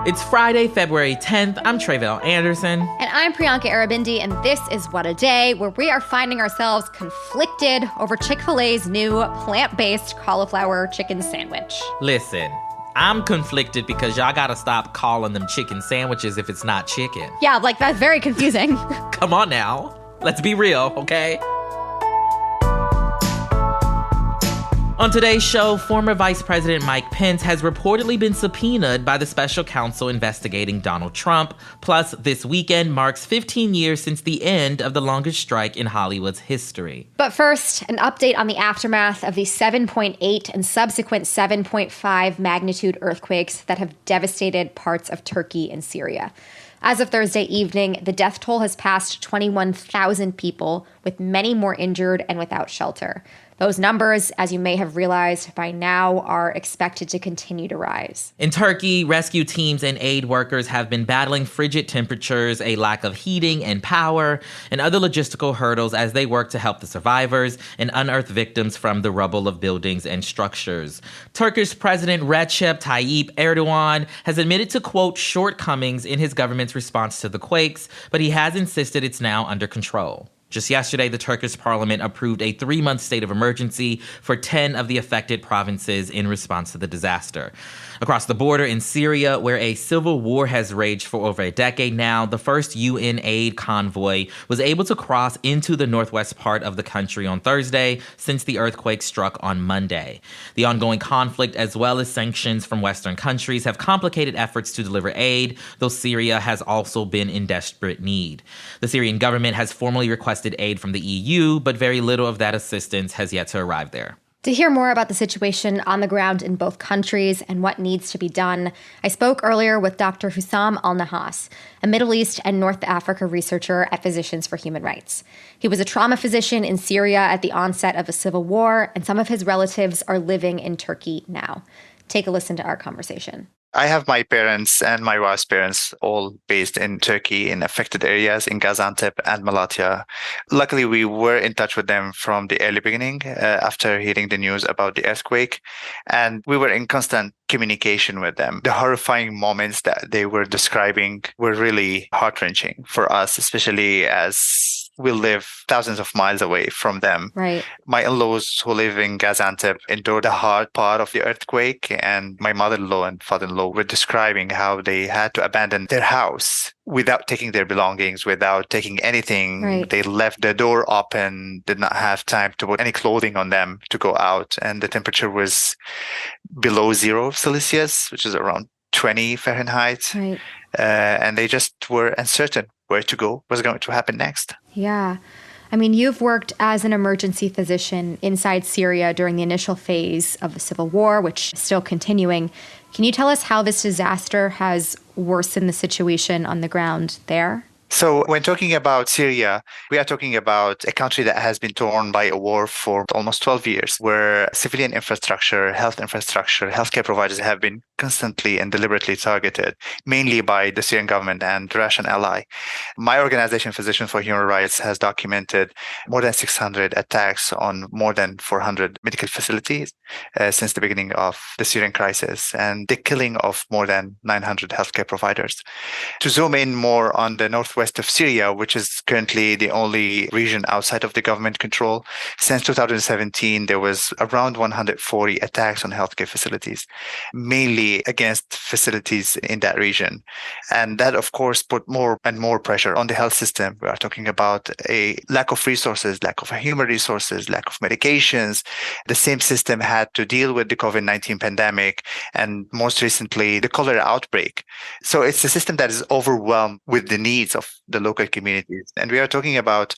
It's Friday, February 10th. I'm Tre'vell Anderson. And I'm Priyanka Arabindi, and this is What a Day, where we are finding ourselves conflicted over Chick-fil-A's new plant-based cauliflower chicken sandwich. Listen, I'm conflicted because y'all gotta stop calling them chicken sandwiches if it's not chicken. Yeah, like that's very confusing. Come on now. Let's be real, okay? On today's show, former Vice President Mike Pence has reportedly been subpoenaed by the special counsel investigating Donald Trump. Plus, this weekend marks 15 years since the end of the longest strike in Hollywood's history. But first, an update on the aftermath of the 7.8 and subsequent 7.5 magnitude earthquakes that have devastated parts of Turkey and Syria. As of Thursday evening, the death toll has passed 21,000 people, with many more injured and without shelter. Those numbers, as you may have realized by now, are expected to continue to rise. In Turkey, rescue teams and aid workers have been battling frigid temperatures, a lack of heating and power, and other logistical hurdles as they work to help the survivors and unearth victims from the rubble of buildings and structures. Turkish President Recep Tayyip Erdogan has admitted to, quote, shortcomings in his government's response to the quakes, but he has insisted it's now under control. Just yesterday, the Turkish parliament approved a 3-month state of emergency for 10 of the affected provinces in response to the disaster. Across the border in Syria, where a civil war has raged for over a decade now, the first UN aid convoy was able to cross into the northwest part of the country on Thursday since the earthquake struck on Monday. The ongoing conflict, as well as sanctions from Western countries, have complicated efforts to deliver aid, though Syria has also been in desperate need. The Syrian government has formally requested aid from the EU, but very little of that assistance has yet to arrive there. To hear more about the situation on the ground in both countries and what needs to be done, I spoke earlier with Dr. Houssam al-Nahhas, a Middle East and North Africa researcher at Physicians for Human Rights. He was a trauma physician in Syria at the onset of a civil war, and some of his relatives are living in Turkey now. Take a listen to our conversation. I have my parents and my wife's parents all based in Turkey in affected areas in Gaziantep and Malatya. Luckily, we were in touch with them from the early beginning after hearing the news about the earthquake, and we were in constant communication with them. The horrifying moments that they were describing were really heart-wrenching for us, especially as we live thousands of miles away from them. Right. My in-laws who live in Gaziantep endured the hard part of the earthquake, and my mother-in-law and father-in-law were describing how they had to abandon their house without taking their belongings, without taking anything. Right. They left the door open, did not have time to put any clothing on them to go out, and the temperature was below 0 Celsius, which is around 20 Fahrenheit. Right. And they just were uncertain where to go, what's going to happen next. Yeah. I mean, you've worked as an emergency physician inside Syria during the initial phase of the civil war, which is still continuing. Can you tell us how this disaster has worsened the situation on the ground there? So when talking about Syria, we are talking about a country that has been torn by a war for almost 12 years, where civilian infrastructure, healthcare providers have been constantly and deliberately targeted, mainly by the Syrian government and the Russian ally. My organization, Physicians for Human Rights, has documented more than 600 attacks on more than 400 medical facilities since the beginning of the Syrian crisis, and the killing of more than 900 healthcare providers. To zoom in more on the northwest of Syria, which is currently the only region outside of the government control, since 2017, there was around 140 attacks on healthcare facilities, mainly against facilities in that region. And that, of course, put more and more pressure on the health system. We are talking about a lack of resources, lack of human resources, lack of medications. The same system had to deal with the COVID-19 pandemic and most recently the cholera outbreak. So it's a system that is overwhelmed with the needs of the local communities. And we are talking about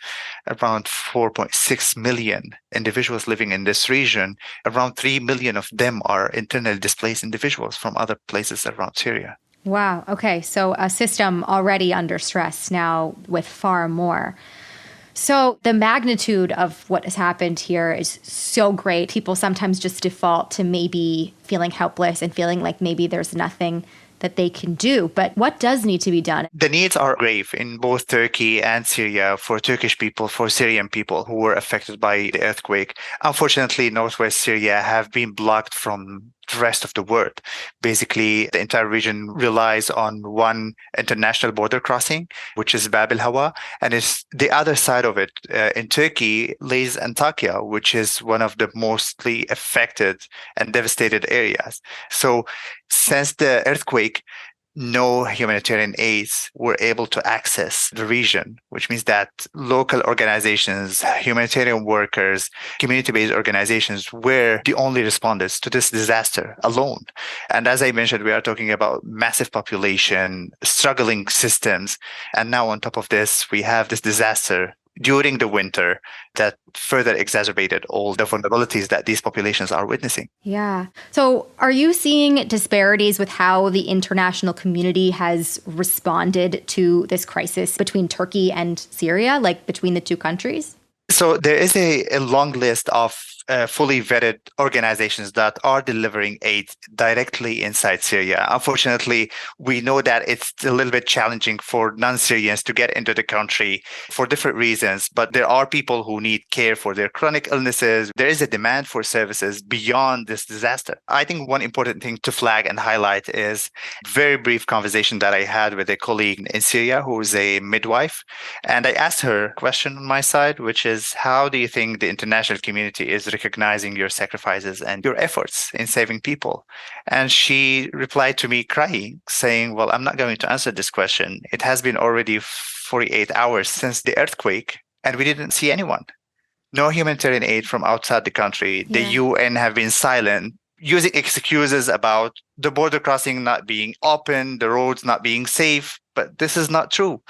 around 4.6 million individuals living in this region. Around 3 million of them are internally displaced individuals from other places around Syria. Wow. Okay. So a system already under stress now with far more. So the magnitude of what has happened here is so great. People sometimes just default to maybe feeling helpless and feeling like maybe there's nothing that they can do. But what does need to be done? The needs are grave in both Turkey and Syria for Turkish people, for Syrian people who were affected by the earthquake. Unfortunately, northwest Syria have been blocked from the rest of the world. Basically, the entire region relies on one international border crossing, which is Bab el-Hawa, and it's the other side of it in Turkey lays Antakya, which is one of the mostly affected and devastated areas. So since the earthquake, no humanitarian aids were able to access the region, which means that local organizations, humanitarian workers, community-based organizations were the only responders to this disaster alone. And as I mentioned, we are talking about massive population, struggling systems. And now on top of this, we have this disaster during the winter that further exacerbated all the vulnerabilities that these populations are witnessing. Yeah. So are you seeing disparities with how the international community has responded to this crisis between Turkey and Syria, like between the two countries? So there is a long list of fully vetted organizations that are delivering aid directly inside Syria. Unfortunately, we know that it's a little bit challenging for non-Syrians to get into the country for different reasons, but there are people who need care for their chronic illnesses. There is a demand for services beyond this disaster. I think one important thing to flag and highlight is a very brief conversation that I had with a colleague in Syria who is a midwife. And I asked her a question on my side, which is, how do you think the international community is recognizing your sacrifices and your efforts in saving people? And she replied to me crying, saying, well, I'm not going to answer this question. It has been already 48 hours since the earthquake, and we didn't see anyone. No humanitarian aid from outside the country. The UN have been silent, using excuses about the border crossing not being open, the roads not being safe. But this is not true.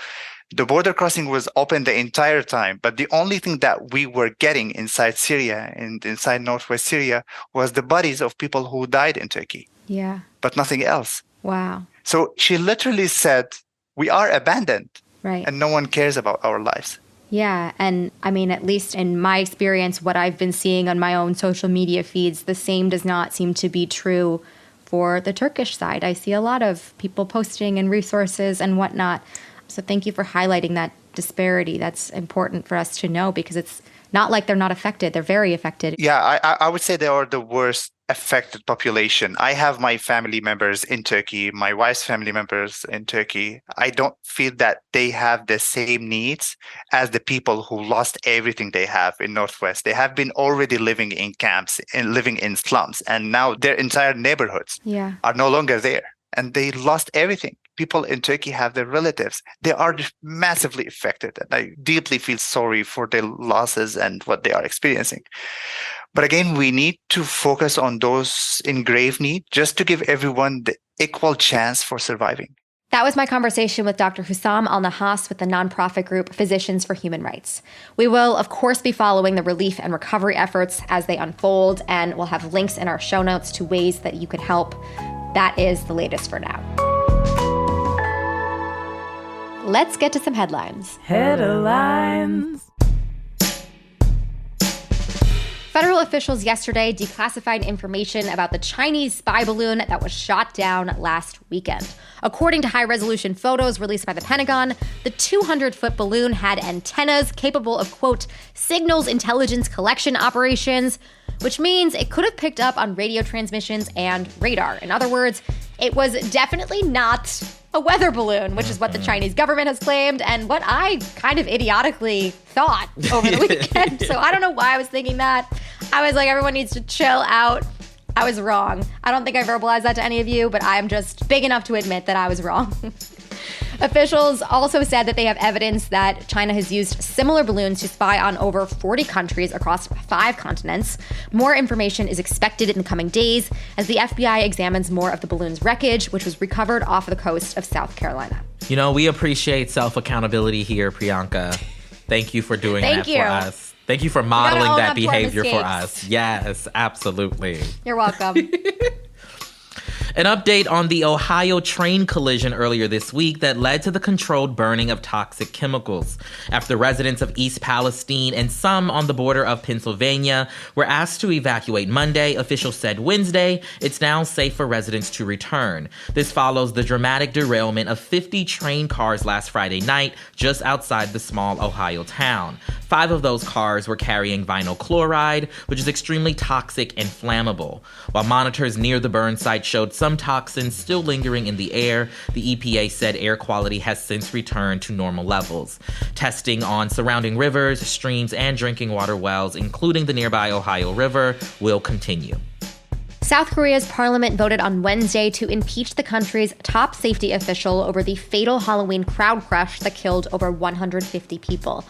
The border crossing was open the entire time, but the only thing that we were getting inside Syria and inside northwest Syria was the bodies of people who died in Turkey. Yeah. But nothing else. Wow. So she literally said, we are abandoned. Right. And no one cares about our lives. Yeah. And I mean, at least in my experience, what I've been seeing on my own social media feeds, the same does not seem to be true for the Turkish side. I see a lot of people posting and resources and whatnot. So thank you for highlighting that disparity. That's important for us to know, because it's not like they're not affected. They're very affected. Yeah, I would say they are the worst affected population. I have my family members in Turkey, my wife's family members in Turkey. I don't feel that they have the same needs as the people who lost everything they have in Northwest. They have been already living in camps and living in slums, and now their entire neighborhoods are no longer there. And they lost everything. People in Turkey have their relatives. They are massively affected. And I deeply feel sorry for their losses and what they are experiencing. But again, we need to focus on those in grave need just to give everyone the equal chance for surviving. That was my conversation with Dr. Houssam al-Nahhas with the nonprofit group Physicians for Human Rights. We will, of course, be following the relief and recovery efforts as they unfold, and we'll have links in our show notes to ways that you could help. That is the latest for now. Let's get to some headlines. Headlines. Federal officials yesterday declassified information about the Chinese spy balloon that was shot down last weekend. According to high-resolution photos released by the Pentagon, the 200-foot balloon had antennas capable of, quote, signals intelligence collection operations, which means it could have picked up on radio transmissions and radar. In other words, it was definitely not a weather balloon, which is what the Chinese government has claimed and what I kind of idiotically thought over the weekend. So I don't know why I was thinking that. I was like, everyone needs to chill out. I was wrong. I don't think I verbalized that to any of you, but I'm just big enough to admit that I was wrong. Officials also said that they have evidence that China has used similar balloons to spy on over 40 countries across 5 continents. More information is expected in the coming days as the FBI examines more of the balloon's wreckage, which was recovered off the coast of South Carolina. You know, we appreciate self-accountability here, Priyanka. Thank you for doing that for us. Thank you for modeling that behavior for us. Yes, absolutely. You're welcome. An update on the Ohio train collision earlier this week that led to the controlled burning of toxic chemicals. After residents of East Palestine and some on the border of Pennsylvania were asked to evacuate Monday, officials said Wednesday it's now safe for residents to return. This follows the dramatic derailment of 50 train cars last Friday night just outside the small Ohio town. 5 of those cars were carrying vinyl chloride, which is extremely toxic and flammable. While monitors near the burn site showed some toxins still lingering in the air, the EPA said air quality has since returned to normal levels. Testing on surrounding rivers, streams, and drinking water wells, including the nearby Ohio River, will continue. South Korea's parliament voted on Wednesday to impeach the country's top safety official over the fatal Halloween crowd crush that killed over 150 people.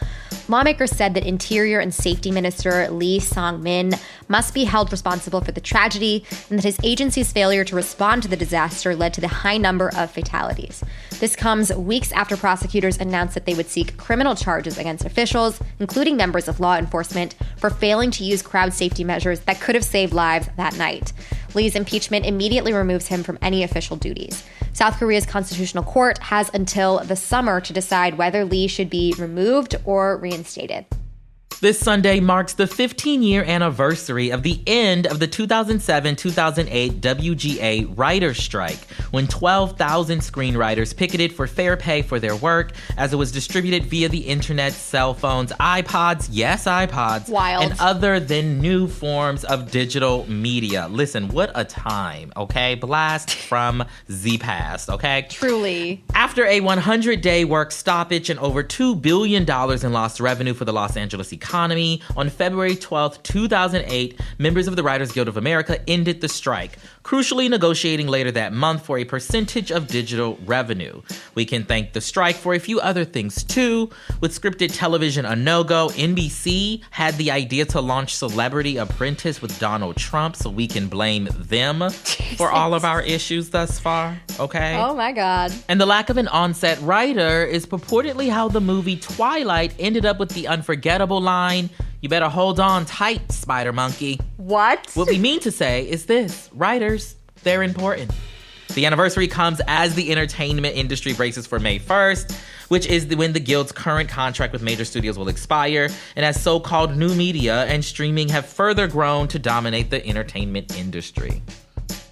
Lawmakers said that Interior and Safety Minister Lee Sang-min must be held responsible for the tragedy and that his agency's failure to respond to the disaster led to the high number of fatalities. This comes weeks after prosecutors announced that they would seek criminal charges against officials, including members of law enforcement, for failing to use crowd safety measures that could have saved lives that night. Lee's impeachment immediately removes him from any official duties. South Korea's constitutional court has until the summer to decide whether Lee should be removed or reinstated. This Sunday marks the 15-year anniversary of the end of the 2007-2008 WGA writer's strike, when 12,000 screenwriters picketed for fair pay for their work as it was distributed via the internet, cell phones, iPods, yes, iPods, Wild. and other than new forms of digital media. Listen, what a time, okay? Blast from the past, okay? Truly. After a 100-day work stoppage and over $2 billion in lost revenue for the Los Angeles economy, on February 12, 2008, members of the Writers Guild of America ended the strike, crucially negotiating later that month for a percentage of digital revenue. We can thank the strike for a few other things too. With scripted television a no-go, NBC had the idea to launch Celebrity Apprentice with Donald Trump, so we can blame them for all of our issues thus far, okay? Oh my God. And the lack of an on-set writer is purportedly how the movie Twilight ended up with the unforgettable line, "You better hold on tight, Spider Monkey." What? What we mean to say is this: writers, they're important. The anniversary comes as the entertainment industry braces for May 1st, which is when the Guild's current contract with major studios will expire, and as so-called new media and streaming have further grown to dominate the entertainment industry.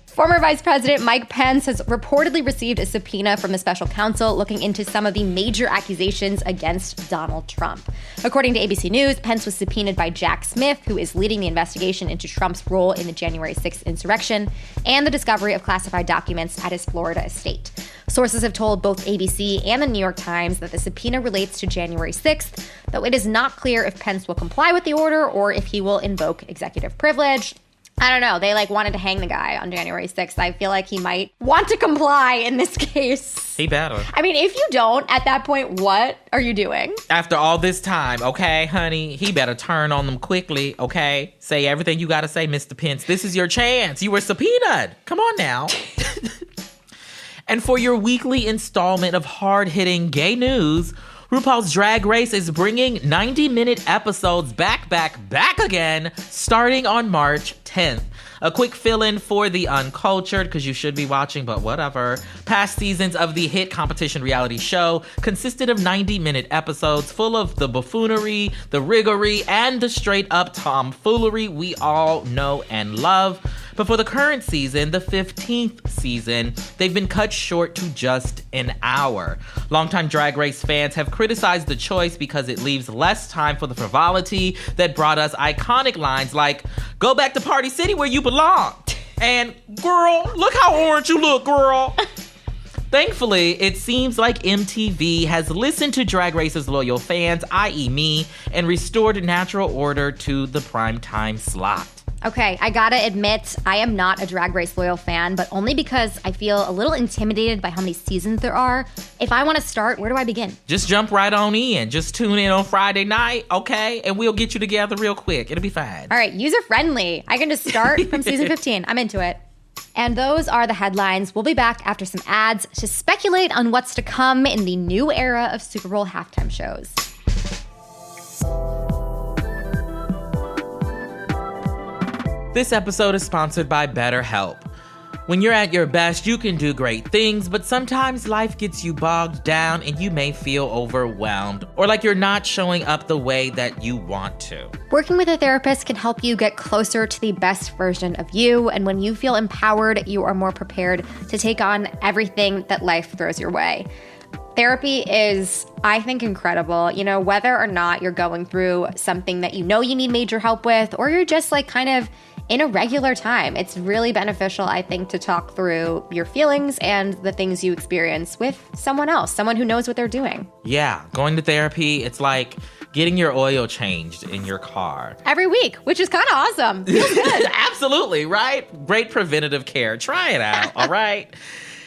Former Vice President Mike Pence has reportedly received a subpoena from the special counsel looking into some of the major accusations against Donald Trump. According to ABC News, Pence was subpoenaed by Jack Smith, who is leading the investigation into Trump's role in the January 6th insurrection and the discovery of classified documents at his Florida estate. Sources have told both ABC and the New York Times that the subpoena relates to January 6th, though it is not clear if Pence will comply with the order or if he will invoke executive privilege. I don't know. They wanted to hang the guy on January 6th. I feel like he might want to comply in this case. He better. I mean, if you don't, at that point, what are you doing? After all this time, okay, honey, he better turn on them quickly, okay? Say everything you gotta say, Mr. Pence. This is your chance. You were subpoenaed. Come on now. And for your weekly installment of hard-hitting gay news, RuPaul's Drag Race is bringing 90-minute episodes back again, starting on March 10th. A quick fill-in for the uncultured, because you should be watching, but whatever. Past seasons of the hit competition reality show consisted of 90-minute episodes full of the buffoonery, the riggery, and the straight-up tomfoolery we all know and love. But for the current season, the 15th season, they've been cut short to just an hour. Longtime Drag Race fans have criticized the choice because it leaves less time for the frivolity that brought us iconic lines like, "Go back to Party City where you belong," and "Girl, look how orange you look, girl." Thankfully, it seems like MTV has listened to Drag Race's loyal fans, i.e. me, and restored natural order to the primetime slot. Okay, I gotta admit, I am not a Drag Race loyal fan, but only because I feel a little intimidated by how many seasons there are. If I want to start, where do I begin? Just jump right on in. Just tune in on Friday night, okay? And we'll get you together real quick. It'll be fine. All right, user-friendly. I can just start from season 15. I'm into it. And those are the headlines. We'll be back after some ads to speculate on what's to come in the new era of Super Bowl halftime shows. This episode is sponsored by BetterHelp. When you're at your best, you can do great things, but sometimes life gets you bogged down and you may feel overwhelmed or like you're not showing up the way that you want to. Working with a therapist can help you get closer to the best version of you, and when you feel empowered, you are more prepared to take on everything that life throws your way. Therapy is, I think, incredible. You know, whether or not you're going through something that you know you need major help with, or you're just like kind of in a regular time, it's really beneficial, I think, to talk through your feelings and the things you experience with someone else, someone who knows what they're doing. Yeah, going to therapy, it's like getting your oil changed in your car. Every week, which is kind of awesome. Feels good. Absolutely, right? Great preventative care. Try it out, all right?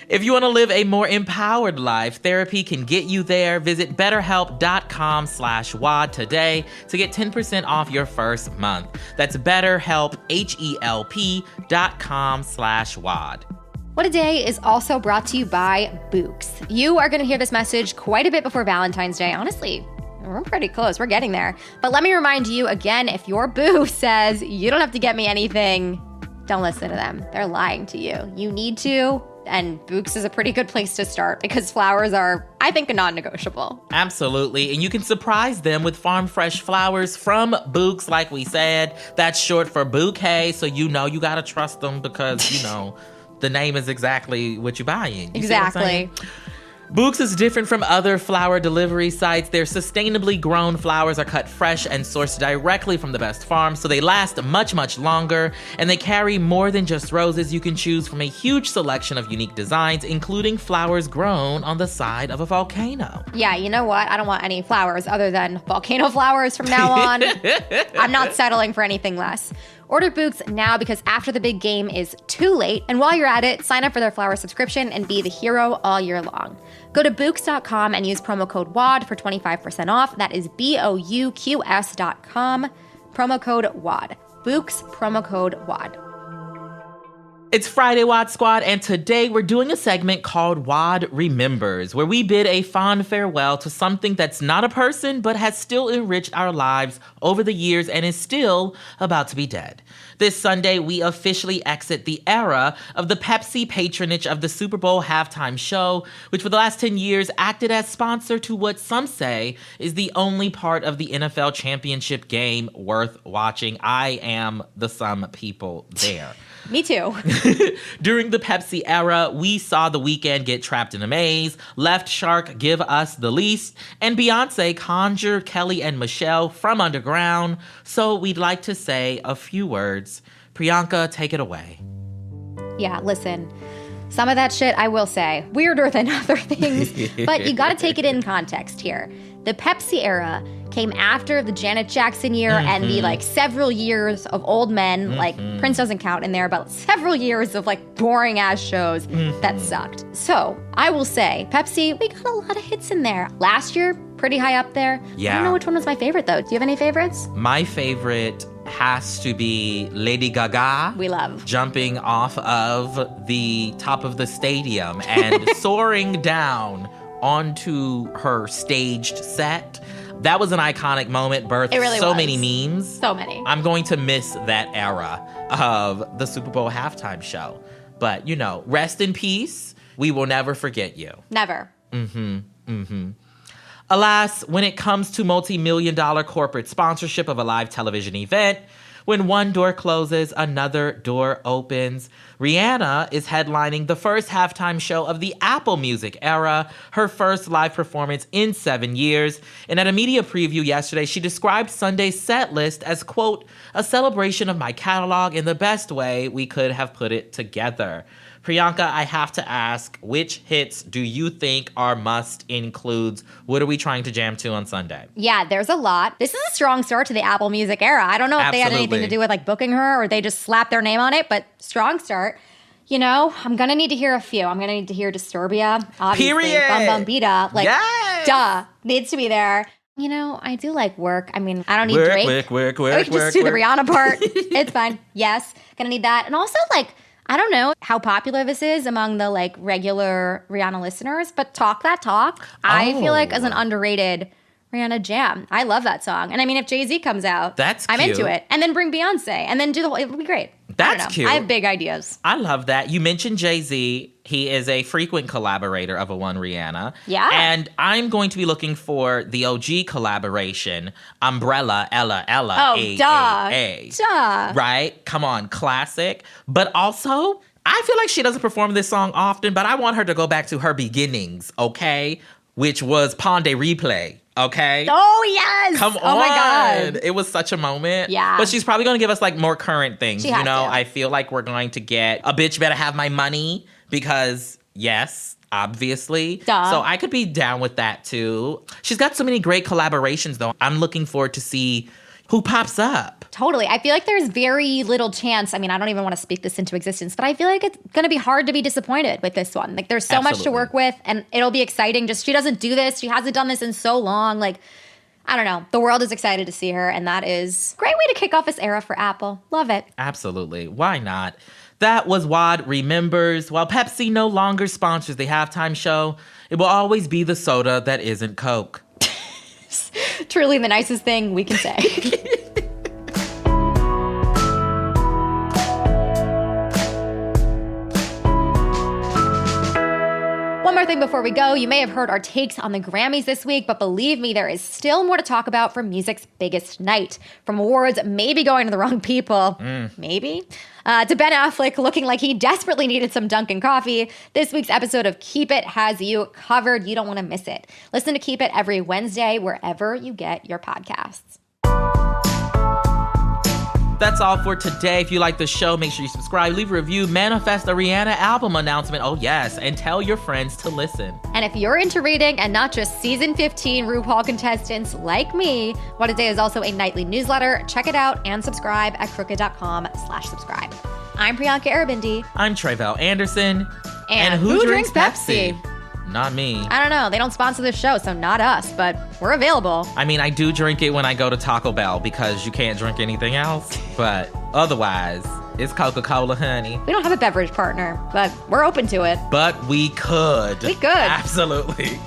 If you want to live a more empowered life, therapy can get you there. Visit betterhelp.com/WAD today to get 10% off your first month. That's BetterHelp, HELP.com/WAD. What a Day is also brought to you by Books. You are going to hear this message quite a bit before Valentine's Day. Honestly, we're pretty close. We're getting there. But let me remind you again, if your boo says you don't have to get me anything, don't listen to them. They're lying to you. You need to. And Books is a pretty good place to start because flowers are, I think, a non-negotiable. Absolutely. And you can surprise them with farm fresh flowers from Books, like we said. That's short for bouquet. So you know you got to trust them because, you know, the name is exactly what you're buying. You exactly. Books is different from other flower delivery sites. Their sustainably grown flowers are cut fresh and sourced directly from the best farms, so they last much, much longer. And they carry more than just roses. You can choose from a huge selection of unique designs, including flowers grown on the side of a volcano. Yeah, you know what? I don't want any flowers other than volcano flowers from now on. I'm not settling for anything less. Order Books now because after the big game is too late. And while you're at it, sign up for their flower subscription and be the hero all year long. Go to Books.com and use promo code WAD for 25% off. That is BOUQS.com, promo code WAD. Books, promo code WAD. It's Friday, WAD Squad, and today we're doing a segment called WAD Remembers, where we bid a fond farewell to something that's not a person, but has still enriched our lives over the years and is still about to be dead. This Sunday, we officially exit the era of the Pepsi patronage of the Super Bowl halftime show, which for the last 10 years acted as sponsor to what some say is the only part of the NFL championship game worth watching. I am the some people there. Me too. During the Pepsi era, we saw The Weeknd get trapped in a maze, Left Shark give us the least, and Beyonce conjure Kelly and Michelle from underground. So we'd like to say a few words. Priyanka, take it away. Yeah, listen. Some of that shit, I will say, weirder than other things, but you gotta take it in context here. The Pepsi era came after the Janet Jackson year and the several years of old men, like Prince doesn't count in there, but several years of boring ass shows that sucked. So I will say, Pepsi, we got a lot of hits in there. Last year, pretty high up there. Yeah. I don't know which one was my favorite though. Do you have any favorites? My favorite has to be Lady Gaga. We love. Jumping off of the top of the stadium and soaring down onto her staged set. That was an iconic moment, birthed so many memes. So many. I'm going to miss that era of the Super Bowl halftime show. But, you know, rest in peace. We will never forget you. Never. Alas, when it comes to multi-million-dollar corporate sponsorship of a live television event, when one door closes, another door opens. Rihanna is headlining the first halftime show of the Apple Music era, her first live performance in 7 years. And at a media preview yesterday, she described Sunday's set list as, quote, a celebration of my catalog in the best way we could have put it together. Priyanka, I have to ask, which hits do you think are must-includes? What are we trying to jam to on Sunday? Yeah, there's a lot. This is a strong start to the Apple Music era. I don't know if they had anything to do with booking her or they just slapped their name on it, but strong start. You know, I'm going to need to hear a few. I'm going to need to hear Disturbia, obviously. Period. Bum Bum Bita. Yes. Duh. Needs to be there. You know, I do like work. I mean, I don't need Drake. Work. We can just do the Rihanna part. It's fine. Yes. Going to need that. And also, I don't know how popular this is among the regular Rihanna listeners, but Talk That Talk, I feel like is an underrated Rihanna jam. I love that song. And I mean, if Jay-Z comes out, I'm into it. And then bring Beyonce and then do the whole, it'll be great. I don't That's know. cute. I have big ideas. I love that. You mentioned Jay-Z. He is a frequent collaborator of a One Rihanna. Yeah. And I'm going to be looking for the OG collaboration, Umbrella, Ella, Oh, A, duh. A. Duh. Right? Come on, classic. But also, I feel like she doesn't perform this song often, but I want her to go back to her beginnings, okay? Which was Pon de Replay, okay? Oh, yes. Come on. Oh, my God. It was such a moment. Yeah. But she's probably going to give us like more current things. She has to. I feel like we're going to get A Bitch Better Have My Money because, yes, obviously. Duh. So I could be down with that too. She's got so many great collaborations though. I'm looking forward to see who pops up. Totally. I feel like there's very little chance. I mean, I don't even want to speak this into existence, but I feel like it's going to be hard to be disappointed with this one. Like, there's so much to Absolutely. work with, and it'll be exciting. Just, she doesn't do this. She hasn't done this in so long. Like, I don't know. The world is excited to see her, and that is a great way to kick off this era for Apple. Love it. Absolutely. Why not? That was WAD Remembers. While Pepsi no longer sponsors the halftime show, it will always be the soda that isn't Coke. Truly the nicest thing we can say. One more thing before we go. You may have heard our takes on the Grammys this week, but believe me, there is still more to talk about for music's biggest night. From awards maybe going to the wrong people, maybe, to Ben Affleck looking like he desperately needed some Dunkin' coffee, this week's episode of Keep It has you covered. You don't want to miss it. Listen to Keep It every Wednesday wherever you get your podcasts. That's all for today. If you like the show, make sure you subscribe, leave a review, manifest a Rihanna album announcement. Oh, yes. And tell your friends to listen. And if you're into reading and not just season 15 RuPaul contestants like me, What a Day is also a nightly newsletter. Check it out and subscribe at crooked.com/subscribe. I'm Priyanka Arabindi. I'm Tre'vell Anderson. And who drinks Pepsi? Not me. I don't know. They don't sponsor this show, so not us, but we're available. I mean, I do drink it when I go to Taco Bell because you can't drink anything else. But otherwise, it's Coca-Cola, honey. We don't have a beverage partner, but we're open to it. But we could. We could. Absolutely.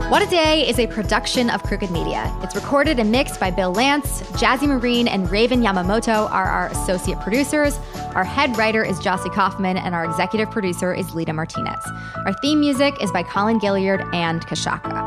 What a Day is a production of Crooked Media. It's recorded and mixed by Bill Lance. Jazzy Marine and Raven Yamamoto are our associate producers. Our head writer is Jossie Kaufman, and our executive producer is Lita Martinez. Our theme music is by Colin Gilliard and Kashaka.